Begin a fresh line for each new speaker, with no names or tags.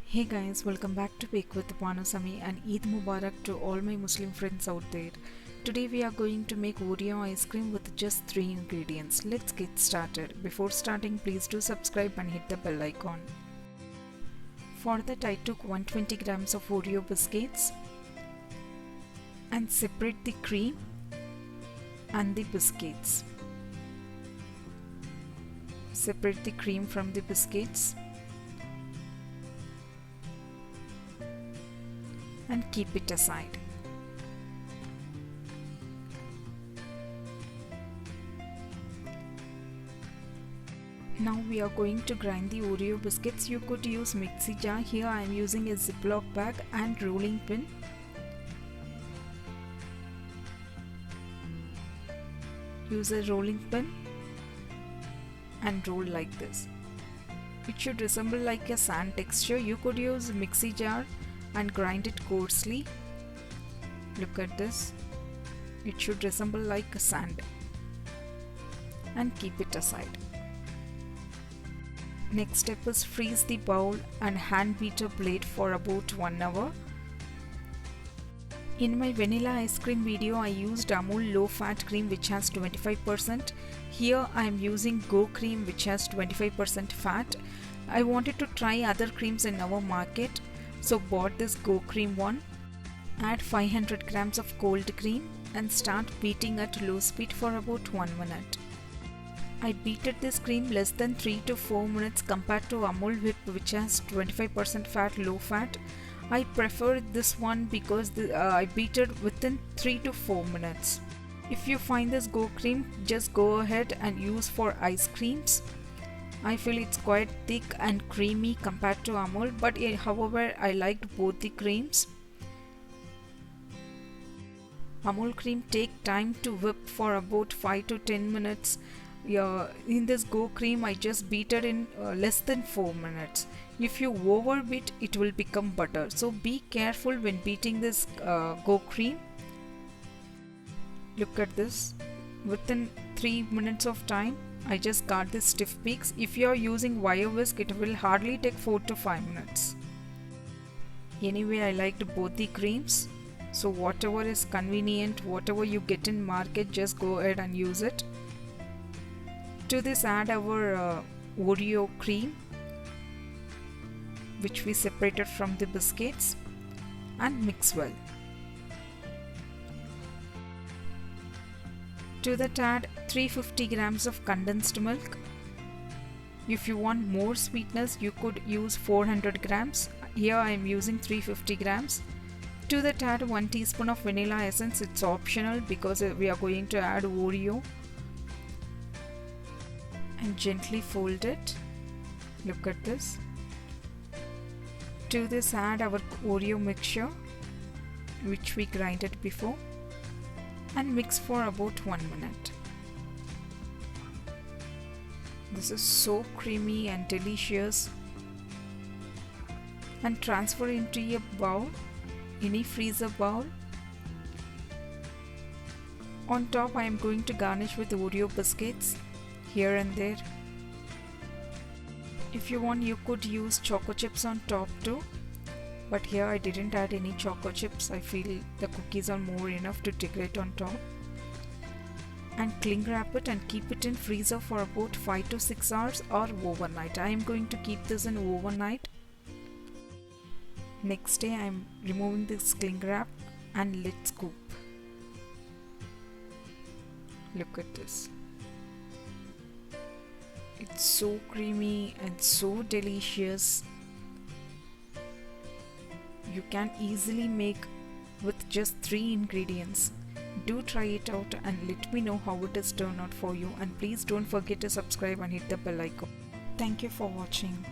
Hey guys, welcome back to Bake with Banu, Samee, and Eid Mubarak to all my Muslim friends out there. Today we are going to make Oreo ice cream with just 3 ingredients. Let's get started. Before starting, please do subscribe and hit the bell icon. For that I took 120 grams of Oreo biscuits and separate the cream and the biscuits. Separate the cream from the biscuits and keep it aside. Now we are going to grind the Oreo biscuits. You could use mixie jar. Here I am using a Ziploc bag and rolling pin. Use a rolling pin and roll like this. It should resemble like a sand texture. You could use mixie jar and grind it coarsely. Look at this. It should resemble like a sand. And keep it aside. Next step is freeze the bowl and hand beater blade for about 1 hour. In my vanilla ice cream video, I used Amul low fat cream which has 25%. Here I am using Go cream which has 25% fat. I wanted to try other creams in our market, so bought this Go cream one. Add 500 grams of cold cream and start beating at low speed for about 1 minute. I beated this cream less than 3 to 4 minutes compared to Amul Whip which has 25% fat, low fat. I prefer this one because I beat it within 3 to 4 minutes. If you find this Go cream, just go ahead and use for ice creams. I feel it's quite thick and creamy compared to Amul, but however I liked both the creams. Amul cream take time to whip for about 5 to 10 minutes. In this Go cream I just beat it in less than 4 minutes. If you overbeat, it will become butter, so be careful when beating this Go cream. Look at this. Within 3 minutes of time I just got this stiff peaks. If you are using wire whisk, it will hardly take 4 to 5 minutes. Anyway, I liked both the creams, so whatever is convenient, whatever you get in market, just go ahead and use it. To this add our Oreo cream which we separated from the biscuits and mix well. To that add 350 grams of condensed milk. If you want more sweetness, you could use 400 grams. Here I am using 350 grams. To that add 1 teaspoon of vanilla essence. It's optional because we are going to add Oreo. And gently fold it. Look at this. To this add our Oreo mixture which we grinded before and mix for about 1 minute. This is so creamy and delicious. And transfer into a bowl, any freezer bowl. On top I am going to garnish with Oreo biscuits here and there. If you want, you could use choco chips on top too, but here I didn't add any choco chips. I feel the cookies are more enough to decorate on top. And cling wrap it and keep it in freezer for about 5 to 6 hours or overnight. I am going to keep this in overnight. Next day I am removing this cling wrap and let scoop. Look at this. It's so creamy and so delicious. You can easily make with just 3 ingredients. Do try it out and let me know how it has turned out for you, and please don't forget to subscribe and hit the bell icon. Thank you for watching.